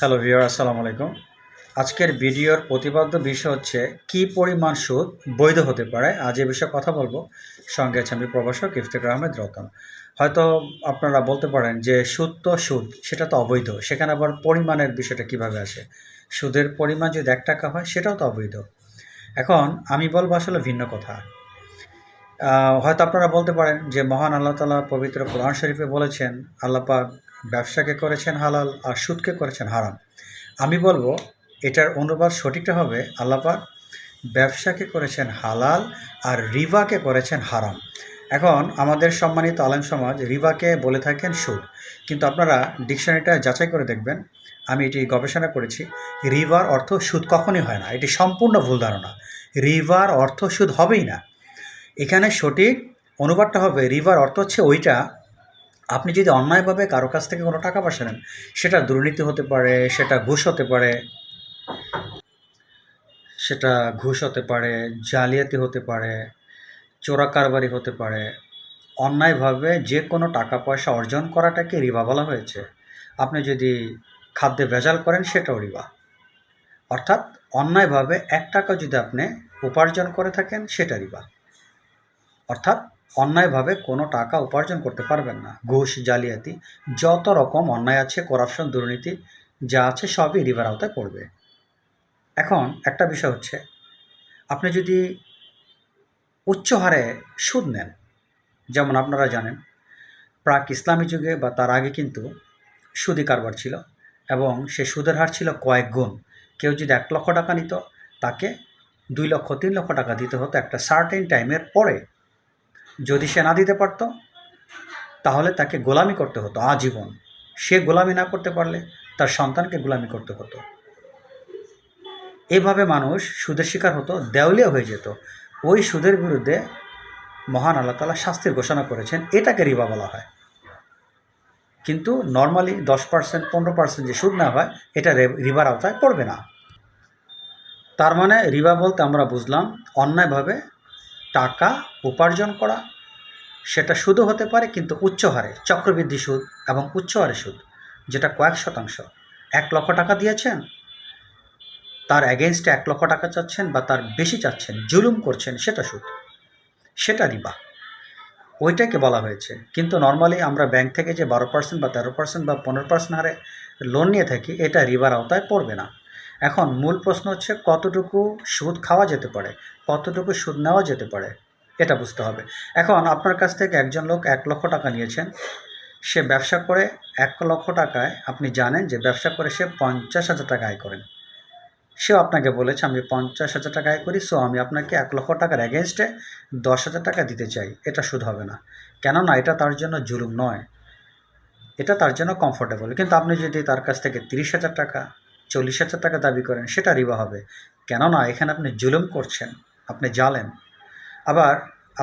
Hello viewer, আসসালামু আলাইকুম। আজকের ভিডিওর প্রতিপাদ্য বিষয় হচ্ছে কি পরিমাণ সুদ বৈধ হতে পারে। আজ এ বিষয়ে কথা বলবো। সঙ্গে আছে আমি প্রভাষক ইফতেখার আহমেদ রতন। হয়তো আপনারা বলতে পারেন যে সুদ তো সুদ, সেটা তো অবৈধ, সেখানে আবার পরিমাণের বিষয়টা কিভাবে আসে? সুদের পরিমাণ যদি ১ টাকা হয় সেটাও তো অবৈধ। এখন আমি বলবো আসলে ভিন্ন কথা। হয়তো আপনারা বলতে পারেন যে মহান আল্লাহ তাআলা পবিত্র কোরআন শরীফে বলেছেন, আল্লাহ পাক ব্যবসাকে করেছেন হালাল আর সুদকে করেছেন হারাম। আমি বলবো এটার অনুবাদ সঠিকটা হবে আল্লাহ পাক ব্যবসাকে করেছেন হালাল আর রিবাকে করেছেন হারাম। এখন আমাদের সম্মানিত আলেম সমাজ রিবাকে বলে থাকেন সুদ, কিন্তু আপনারা ডিকশনারিটা যাচাই করে দেখবেন। আমি এটি গবেষণা করেছি। রিবার অর্থ সুদ কখনই হয় না, এটি সম্পূর্ণ ভুল ধারণা। রিবার অর্থ সুদ হবেই না। এখানে সঠিক অনুবাদটা হবে, রিবার অর্থ হচ্ছে ওইটা, আপনি যদি অন্যায়ভাবে কারো কাছ থেকে কোনো টাকা পয়সা নেন, সেটা দুর্নীতি হতে পারে, সেটা ঘুষ হতে পারে, জালিয়াতি হতে পারে, চোরাকারবারি হতে পারে। অন্যায়ভাবে যে কোনো টাকা পয়সা অর্জন করাটাকে রিবা বলা হয়েছে। আপনি যদি খাদ্যে ভেজাল করেন সেটাও রিবা। অর্থাৎ অন্যায়ভাবে ১ টাকা যদি আপনি উপার্জন করে থাকেন সেটা রিবা। অর্থাৎ অন্যায়ভাবে কোনো টাকা উপার্জন করতে পারবেন না। ঘুষ, জালিয়াতি, যত রকম অন্যায় আছে, করাপশন, দুর্নীতি যা আছে সবই রিবার আওতায় পড়বে। এখন একটা বিষয় হচ্ছে, আপনি যদি উচ্চ হারে সুদ নেন, যেমন আপনারা জানেন প্রাক ইসলামী যুগে বা তার আগে কিন্তু সুদি কারবার ছিল, এবং সে সুদের হার ছিল কয়েক গুণ। কেউ যদি ১ লক্ষ টাকা নিত, তাকে ২ লক্ষ ৩ লক্ষ টাকা দিতে হতো একটা সার্টেন টাইমের পরে। যদি সে না দিতে পারত, তাহলে তাকে গোলামি করতে হতো আজীবন। সে গোলামি না করতে পারলে তার সন্তানকে গোলামি করতে হতো। এভাবে মানুষ সুদের শিকার হতো, দেউলিয়া হয়ে যেত। ওই সুদের বিরুদ্ধে মহান আল্লাহ তাআলা শাস্তির ঘোষণা করেছেন, এটাকে রিবা বলা হয়। কিন্তু নর্মালি 10% 15% যে সুদ নেওয়া হয়, এটা রিবার আওতায় পড়বে না। তার মানে রিবা বলতে আমরা বুঝলাম অন্যায়ভাবে টাকা উপার্জন করা। সেটা সুদও হতে পারে, কিন্তু উচ্চ হারে, চক্রবৃদ্ধি সুদ এবং উচ্চ হারে সুদ, যেটা কয়েক শতাংশ। ১ লক্ষ টাকা দিয়েছেন, তার এগেনস্টে ১ লক্ষ টাকা চাচ্ছেন বা তার বেশি চাচ্ছেন, জুলুম করছেন, সেটা সুদ, সেটা রিবা। ওইটাকে বলা হয়েছে। কিন্তু নর্মালি আমরা ব্যাংক থেকে যে ১২% বা ১৩% বা ১৫% হারে লোন নিয়ে থাকি, এটা রিবার আওতায় পড়বে না। এখন মূল প্রশ্ন হচ্ছে কতটুকু সুদ খাওয়া যেতে পারে, কতটুকু সুদ নেওয়া যেতে পারে, এটা বুঝতে হবে। এখন আপনার কাছ থেকে একজন লোক ১ লক্ষ টাকা নিয়েছেন, সে ব্যবসা করে ১ লক্ষ টাকায়, আপনি জানেন যে ব্যবসা করে সে ৫০,০০০ টাকা আয় করেন। সেও আপনাকে বলেছে আমি ৫০,০০০ টাকা আয় করি, সো আমি আপনাকে ১ লক্ষ টাকার এগেনস্টে ১০,০০০ টাকা দিতে চাই। এটা সুদ হবে না, কেননা এটা তার জন্য জুলুম নয়, এটা তার জন্য কমফোর্টেবল। কিন্তু আপনি যদি তার কাছ থেকে ৩০,০০০ টাকা, ৪০,০০০ টাকা দাবি করেন, সেটা রিবা হবে, কেননা এখানে আপনি জুলুম করছেন, আপনি জালেম। আবার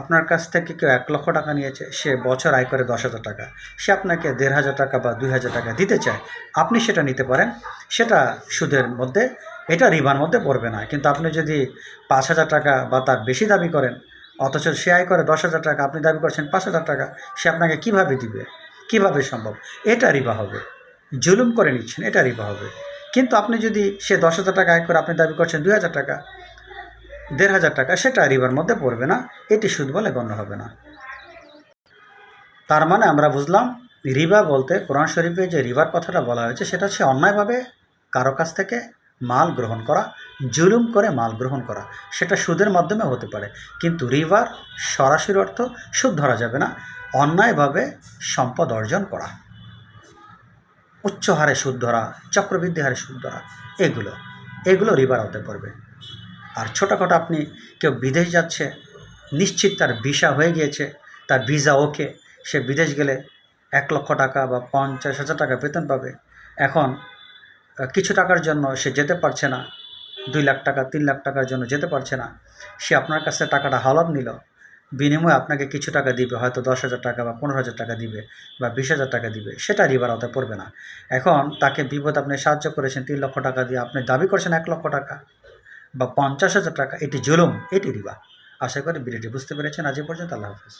আপনার কাছ থেকে কেউ ১ লক্ষ টাকা নিয়েছে, সে বছর আয় করে ১০,০০০ টাকা, সে আপনাকে ১,৫০০ টাকা বা ২,০০০ টাকা দিতে চায়, আপনি সেটা নিতে পারেন, সেটা সুদের মধ্যে, এটা রিবার মধ্যে পড়বে না। কিন্তু আপনি যদি ৫,০০০ টাকা বা তার বেশি দাবি করেন, অথচ সে আয় করে ১০,০০০ টাকা, আপনি দাবি করছেন ৫,০০০ টাকা, সে আপনাকে কীভাবে দিবে? কীভাবে সম্ভব? এটা রিবা হবে। জুলুম করে নিচ্ছেন, এটা রিবা হবে। কিন্তু আপনি যদি, সে ১০,০০০ টাকা আয় করে, আপনি দাবি করছেন ২,০০০ টাকা, ১,৫০০ টাকা, সেটা রিবার মধ্যে পড়বে না, এটি সুদ বলে গণ্য হবে না। তার মানে আমরা বুঝলাম রিবা বলতে কোরআন শরীফে যে রিবার কথাটা বলা হয়েছে, সেটা হচ্ছে অন্যায়ভাবে কারো কাছ থেকে মাল গ্রহণ করা, জুলুম করে মাল গ্রহণ করা। সেটা সুদের মাধ্যমে হতে পারে, কিন্তু রিবার সরাসরি অর্থ সুদ ধরা যাবে না। অন্যায়ভাবে সম্পদ অর্জন করা, উচ্চ হারে সুদ ধরা, চক্রবৃদ্ধি হারে সুদ ধরা, এগুলো রিবার হতে পারবে। আর ছোটোখাটো, আপনি কেউ বিদেশ যাচ্ছে, নিশ্চিত তার ভিসা হয়ে গিয়েছে, তার ভিসা ওকে, সে বিদেশ গেলে ১ লক্ষ টাকা বা ৫০,০০০ টাকা বেতন পাবে। এখন কিছু টাকার জন্য সে যেতে পারছে না, ২ লাখ টাকা ৩ লাখ টাকার জন্য যেতে পারছে না, সে আপনার কাছে টাকাটা হাওলাত নিল, বিনিময়ে আপনাকে কিছু টাকা দিবে, হয়তো ১০,০০০ টাকা বা ১৫,০০০ টাকা দিবে বা ২০,০০০ টাকা দিবে, সেটা রিবার আওতায় পড়বে না। এখন তাকে বিপদ আপনি সাহায্য করেছেন ৩ লক্ষ টাকা দিয়ে, আপনি দাবি করছেন ১ লক্ষ টাকা বা ৫০,০০০ টাকা, এটি জুলুম, এটি রিবা। আশা করি ভিডিওটি বুঝতে পেরেছেন। আজ এ পর্যন্ত, আল্লাহ হাফেজ।